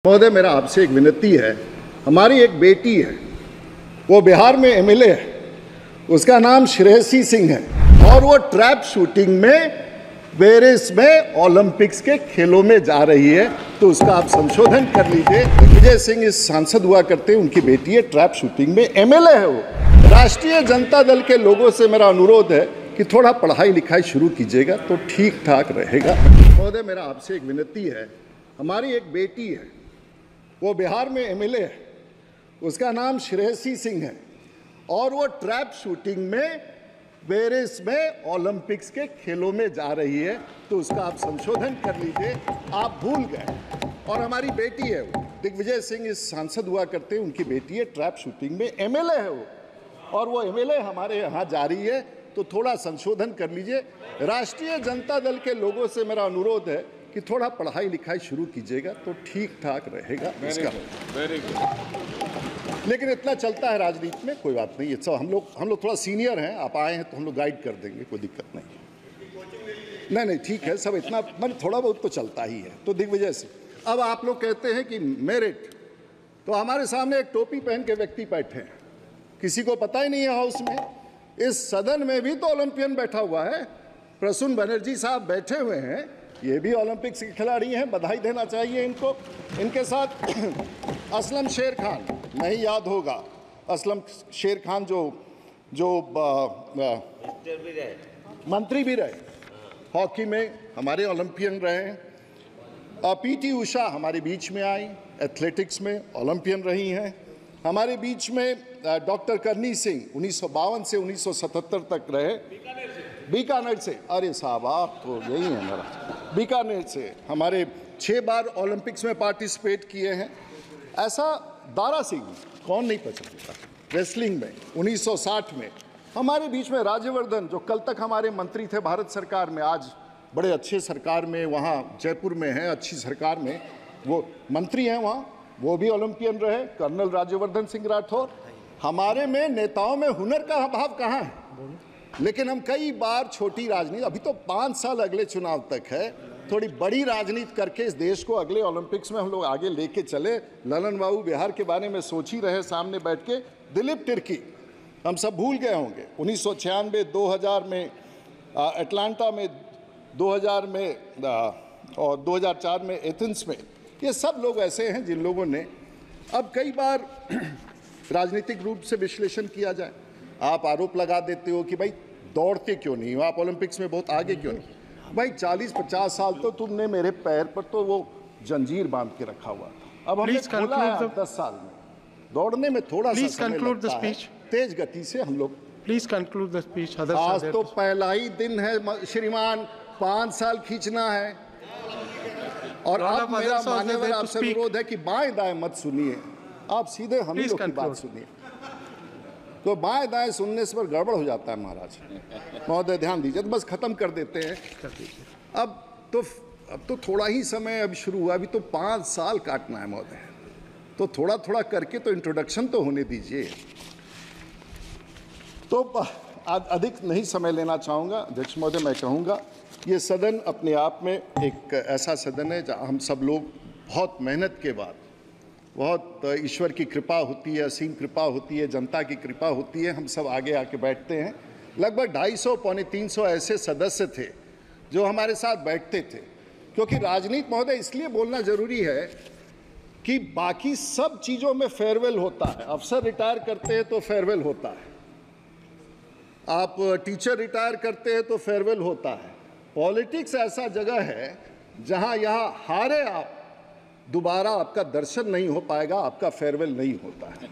महोदय, मेरा आपसे एक विनती है। हमारी एक बेटी है, वो बिहार में एमएलए है, उसका नाम श्रेयसी सिंह है और वो ट्रैप शूटिंग में पेरिस में ओलंपिक्स के खेलों में जा रही है, तो उसका आप संशोधन कर लीजिए। विजय सिंह इस सांसद हुआ करते हैं, उनकी बेटी है, ट्रैप शूटिंग में एमएलए है वो। राष्ट्रीय जनता दल के लोगों से मेरा अनुरोध है कि थोड़ा पढ़ाई लिखाई शुरू कीजिएगा तो ठीक ठाक रहेगा। महोदय, मेरा आपसे एक विनती है। हमारी एक बेटी है, वो बिहार में एमएलए है, उसका नाम श्रेयसी सिंह है और वो ट्रैप शूटिंग में पेरिस में ओलंपिक्स के खेलों में जा रही है, तो उसका आप संशोधन कर लीजिए। आप भूल गए। और हमारी बेटी है वो, दिग्विजय सिंह इस सांसद हुआ करते हैं, उनकी बेटी है, ट्रैप शूटिंग में एमएलए है वो, और वो एमएलए हमारे यहाँ जा रही है, तो थोड़ा संशोधन कर लीजिए। राष्ट्रीय जनता दल के लोगों से मेरा अनुरोध है कि थोड़ा पढ़ाई लिखाई शुरू कीजिएगा तो ठीक ठाक रहेगा इसका। लेकिन इतना चलता है राजनीति में, कोई बात नहीं। सब हम लोग थोड़ा सीनियर हैं, आप आए हैं तो हम लोग गाइड कर देंगे, कोई दिक्कत नहीं। नहीं ठीक है, सब इतना मतलब थोड़ा बहुत तो चलता ही है। तो दिग्विजय से अब आप लोग कहते हैं कि मेरिट, तो हमारे सामने एक टोपी पहन के व्यक्ति बैठे हैं, किसी को पता ही नहीं है हाउस में। इस सदन में भी तो ओलंपियन बैठा हुआ है, प्रसून बनर्जी साहब बैठे हुए हैं, ये भी ओलंपिक्स के खिलाड़ी हैं, बधाई देना चाहिए इनको। इनके साथ असलम शेर खान, नहीं याद होगा, असलम शेर खान जो मंत्री भी रहे, हॉकी में हमारे ओलंपियन रहे हैं। पीटी उषा हमारे बीच में आई, एथलेटिक्स में ओलंपियन रही हैं। हमारे बीच में डॉक्टर करनी सिंह 1952 से 1977 तक रहे, बीकानेर से। अरे साहब, आप तो यही है मेरा, बीकानेर से हमारे 6 बार ओलंपिक्स में पार्टिसिपेट किए हैं। ऐसा दारा सिंह, कौन नहीं पहचानता, रेसलिंग में 1960 में। हमारे बीच में राज्यवर्धन, जो कल तक हमारे मंत्री थे भारत सरकार में, आज बड़े अच्छे सरकार में वहाँ जयपुर में हैं, अच्छी सरकार में वो मंत्री हैं वहाँ, वो भी ओलंपियन रहे, कर्नल राज्यवर्धन सिंह राठौर। हमारे में नेताओं में हुनर का अभाव कहाँ है? लेकिन हम कई बार छोटी राजनीति, अभी तो 5 साल अगले चुनाव तक है, थोड़ी बड़ी राजनीति करके इस देश को अगले ओलंपिक्स में हम लोग आगे लेके चले। ललन बाबू बिहार के बारे में सोच ही रहे सामने बैठ के, दिलीप तिर्की हम सब भूल गए होंगे, 1996, 2000 में अटलांटा में, 2000 में और 2004 में एथेंस में। ये सब लोग ऐसे हैं जिन लोगों ने, अब कई बार राजनीतिक रूप से विश्लेषण किया जाए, आप आरोप लगा देते हो कि भाई दौड़ते क्यों नहीं हो, आप ओलंपिक्स में बहुत आगे क्यों नहीं। भाई 40-50 साल तो तुमने मेरे पैर पर तो वो जंजीर बांध के रखा हुआ था। अब हमने खोला है 10 साल में, दौड़ने में थोड़ा सा समय लगता है, तेज गति से हम लोग। Please conclude the speech. आज तो पहला ही दिन है श्रीमान, 5 साल खींचना है। और अब मेरा मान्यवर आपसे अनुरोध है कि बाएं दाएं मत सुनिए, आप सीधे हम लोग की बात सुनिए। तो बाएं दाएं सुनने से पर गड़बड़ हो जाता है महाराज। महोदय ध्यान दीजिए, तो बस खत्म कर देते हैं। अब तो थोड़ा ही समय अब शुरू हुआ, अभी तो 5 साल काटना है महोदय, तो थोड़ा थोड़ा करके तो इंट्रोडक्शन तो होने दीजिए। तो अधिक नहीं समय लेना चाहूँगा अध्यक्ष महोदय। मैं कहूँगा ये सदन अपने आप में एक ऐसा सदन है जहाँ हम सब लोग बहुत मेहनत के बाद, बहुत ईश्वर की कृपा होती है, असीम कृपा होती है, जनता की कृपा होती है, हम सब आगे आके बैठते हैं। लगभग 250 पौने 300 ऐसे सदस्य थे जो हमारे साथ बैठते थे। क्योंकि राजनीति महोदय इसलिए बोलना जरूरी है कि बाकी सब चीज़ों में फेयरवेल होता है। अफसर रिटायर करते हैं तो फेयरवेल होता है, आप टीचर रिटायर करते हैं तो फेयरवेल होता है। पॉलिटिक्स ऐसा जगह है जहां यहाँ हारे आप, दोबारा आपका दर्शन नहीं हो पाएगा, आपका फेयरवेल नहीं होता है।